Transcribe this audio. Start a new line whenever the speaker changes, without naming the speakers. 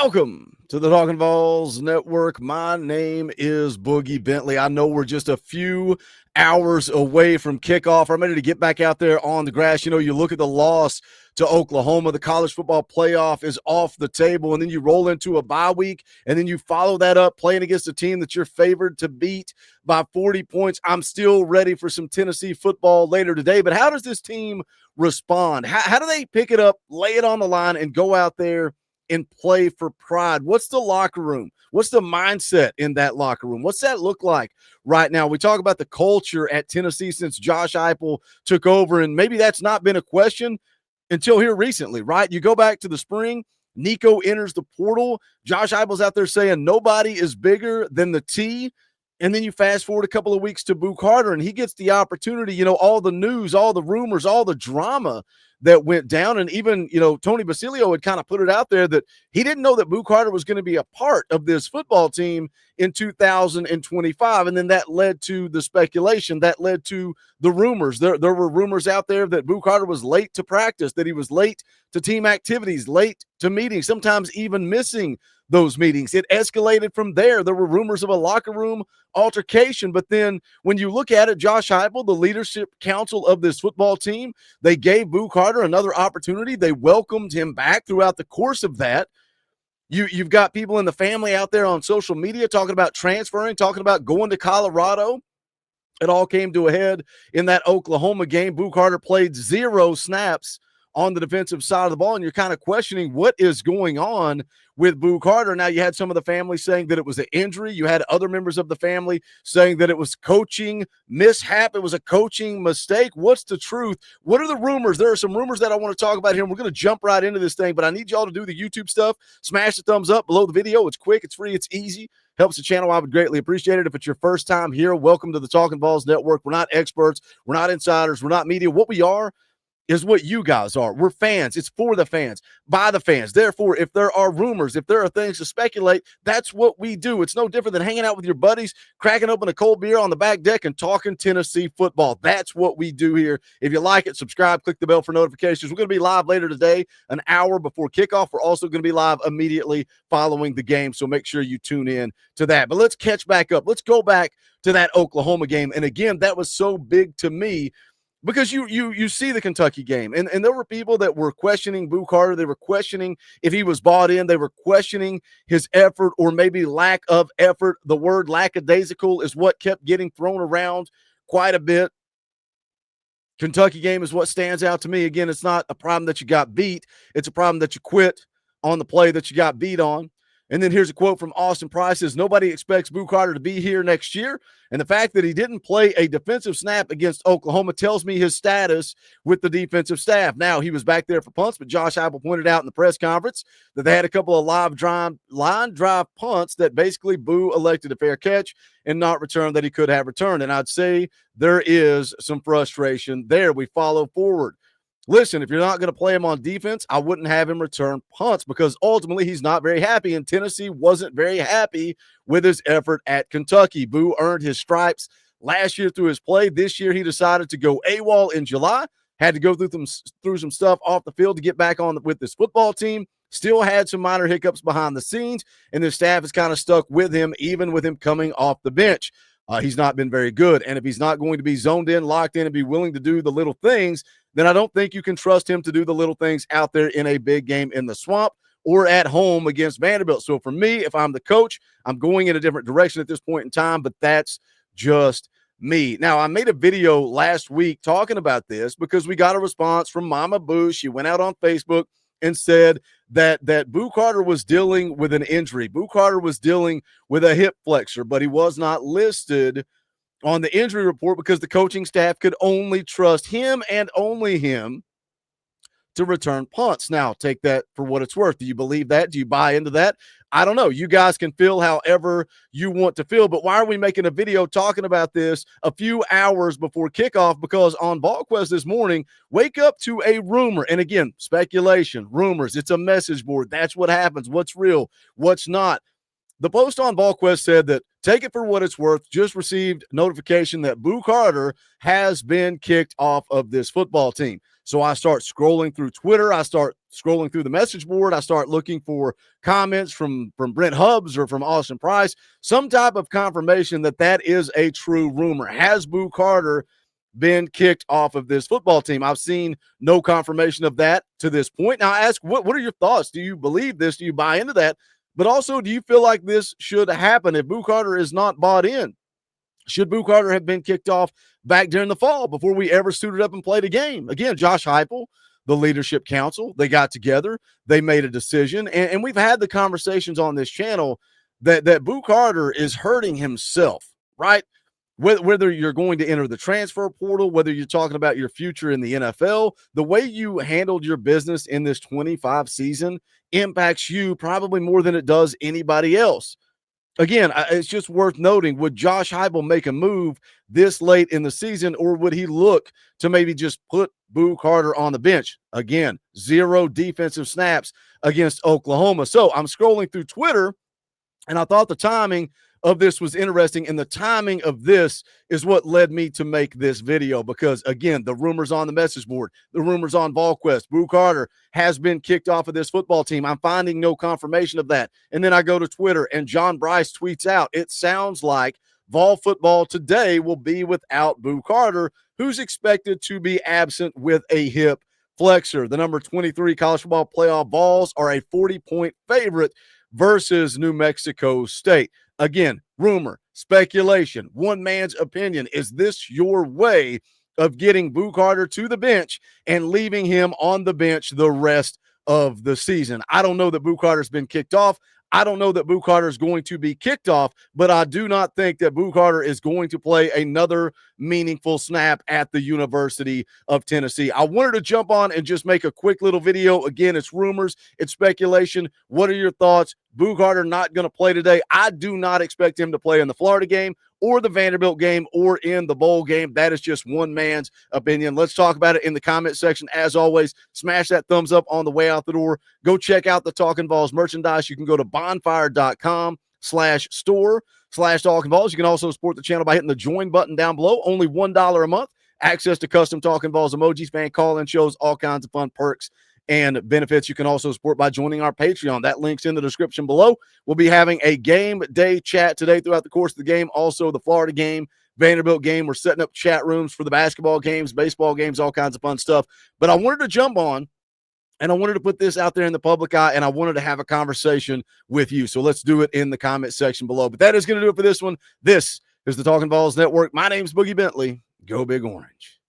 Welcome to the Talkin VAWLS Network. My name is Boogie Bentley. I know we're just a few hours away from kickoff. I'm ready to get back out there on the grass. You know, you look at the loss to Oklahoma, the college football playoff is off the table, and then you roll into a bye week, and then you follow that up playing against a team that you're favored to beat by 40 points. I'm still ready for some Tennessee football later today, but how does this team respond? How do they pick it up, lay it on the line, and go out there and play for pride? What's the locker room? What's the mindset in that locker room? What's that look like right now? We talk about the culture at Tennessee since Josh Heupel took over, and maybe that's not been a question until here recently, right? You go back to the spring, Nico enters the portal. Josh Heupel's out there saying nobody is bigger than the T. And then you fast forward a couple of weeks to Boo Carter, and he gets the opportunity, you know, all the news, all the rumors, all the drama that went down. And even, you know, Tony Basilio had kind of put it out there that he didn't know that Boo Carter was going to be a part of this football team in 2025. And then that led to the speculation, that led to the rumors. There were rumors out there that Boo Carter was late to practice, that he was late to team activities, late to meetings, sometimes even missing those meetings. It escalated from there. There were rumors of a locker room altercation. But then when you look at it, Josh Heupel, the leadership council of this football team, they gave Boo Carter another opportunity. They welcomed him back throughout the course of that. You've got people in the family out there on social media talking about transferring, talking about going to Colorado. It all came to a head in that Oklahoma game. Boo Carter played 0 snaps on the defensive side of the ball, and you're kind of questioning what is going on with Boo Carter. Now, you had some of the family saying that it was an injury. You had other members of the family saying that it was coaching mishap. It was a coaching mistake. What's the truth? What are the rumors? There are some rumors that I want to talk about here, and we're going to jump right into this thing, but I need y'all to do the YouTube stuff. Smash the thumbs up below the video. It's quick, it's free, it's easy. Helps the channel. I would greatly appreciate it. If it's your first time here, welcome to the Talkin VAWLS Network. We're not experts. We're not insiders. We're not media. What we are is what you guys are. We're fans. It's for the fans, by the fans. Therefore, if there are rumors, if there are things to speculate, that's what we do. It's no different than hanging out with your buddies, cracking open a cold beer on the back deck and talking Tennessee football. That's what we do here. If you like it, subscribe, click the bell for notifications. We're going to be live later today, an hour before kickoff. We're also going to be live immediately following the game, so make sure you tune in to that. But let's catch back up. Let's go back to that Oklahoma game. And again, that was so big to me, because you see the Kentucky game, and there were people that were questioning Boo Carter. They were questioning if he was bought in. They were questioning his effort or maybe lack of effort. The word lackadaisical is what kept getting thrown around quite a bit. Kentucky game is what stands out to me. Again, it's not a problem that you got beat. It's a problem that you quit on the play that you got beat on. And then here's a quote from Austin Price: says, "Nobody expects Boo Carter to be here next year. And the fact that he didn't play a defensive snap against Oklahoma tells me his status with the defensive staff." Now, he was back there for punts, but Josh Heupel pointed out in the press conference that they had a couple of line drive punts that basically Boo elected a fair catch and not return that he could have returned. And I'd say there is some frustration there. We follow forward. Listen, if you're not going to play him on defense, I wouldn't have him return punts, because ultimately he's not very happy, and Tennessee wasn't very happy with his effort at Kentucky. Boo earned his stripes last year through his play. This year he decided to go AWOL in July, had to go through some stuff off the field to get back on with this football team. Still had some minor hiccups behind the scenes, and the staff is kind of stuck with him, even with him coming off the bench. He's not been very good, and if he's not going to be zoned in, locked in, and be willing to do the little things, then I don't think you can trust him to do the little things out there in a big game in the swamp or at home against Vanderbilt. So for me, if I'm the coach, I'm going in a different direction at this point in time, but that's just me. Now, I made a video last week talking about this because we got a response from Mama Boo. She went out on Facebook and said that Boo Carter was dealing with an injury. Boo Carter was dealing with a hip flexor, but he was not listed on the injury report because the coaching staff could only trust him and only him to return punts. Now, take that for what it's worth. Do you believe that? Do you buy into that? I don't know. You guys can feel however you want to feel, but why are we making a video talking about this a few hours before kickoff? Because on VolQuest this morning, wake up to a rumor. And again, speculation, rumors. It's a message board. That's what happens. What's real? What's not? The post on VolQuest said that, take it for what it's worth, just received notification that Boo Carter has been kicked off of this football team. So I start scrolling through Twitter. I start scrolling through the message board. I start looking for comments from Brent Hubbs or from Austin Price, some type of confirmation that that is a true rumor. Has Boo Carter been kicked off of this football team? I've seen no confirmation of that to this point. Now I ask, what are your thoughts? Do you believe this? Do you buy into that? But also, do you feel like this should happen if Boo Carter is not bought in? Should Boo Carter have been kicked off back during the fall before we ever suited up and played a game? Again, Josh Heupel, the leadership council, they got together, they made a decision, and we've had the conversations on this channel that Boo Carter is hurting himself, right? Whether you're going to enter the transfer portal, whether you're talking about your future in the NFL, the way you handled your business in this 25 season impacts you probably more than it does anybody else. Again, it's just worth noting, would Josh Heupel make a move this late in the season, or would he look to maybe just put Boo Carter on the bench? Again, 0 defensive snaps against Oklahoma. So I'm scrolling through Twitter, and I thought the timing of this was interesting, and the timing of this is what led me to make this video because, again, the rumors on the message board, the rumors on VolQuest, Boo Carter has been kicked off of this football team. I'm finding no confirmation of that. And then I go to Twitter, and John Bryce tweets out, it sounds like Vol football today will be without Boo Carter, who's expected to be absent with a hip flexor. The number 23 college football playoff Vols are a 40-point favorite versus New Mexico State. Again, rumor, speculation, one man's opinion. Is this your way of getting Boo Carter to the bench and leaving him on the bench the rest of the season? I don't know that Boo Carter's been kicked off. I don't know that Boo Carter is going to be kicked off, but I do not think that Boo Carter is going to play another meaningful snap at the University of Tennessee. I wanted to jump on and just make a quick little video. Again, it's rumors, it's speculation. What are your thoughts? Boo Carter not going to play today. I do not expect him to play in the Florida game or the Vanderbilt game or in the bowl game. That is just one man's opinion. Let's talk about it in the comment section. As always, smash that thumbs up on the way out the door. Go check out the Talkin VAWLS merchandise. You can go to bonfire.com/store/Talkin VAWLS. You can also support the channel by hitting the join button down below. Only $1 a month. Access to custom Talkin VAWLS emojis, fan call-in shows, all kinds of fun perks and benefits. You can also support by joining our Patreon. That link's in the description below. We'll be having a game day chat today throughout the course of the game. Also, the Florida game, Vanderbilt game. We're setting up chat rooms for the basketball games, baseball games, all kinds of fun stuff. But I wanted to jump on, and I wanted to put this out there in the public eye, and I wanted to have a conversation with you. So let's do it in the comment section below. But that is going to do it for this one. This is the Talkin VAWLS Network. My name's Boogie Bentley. Go Big Orange.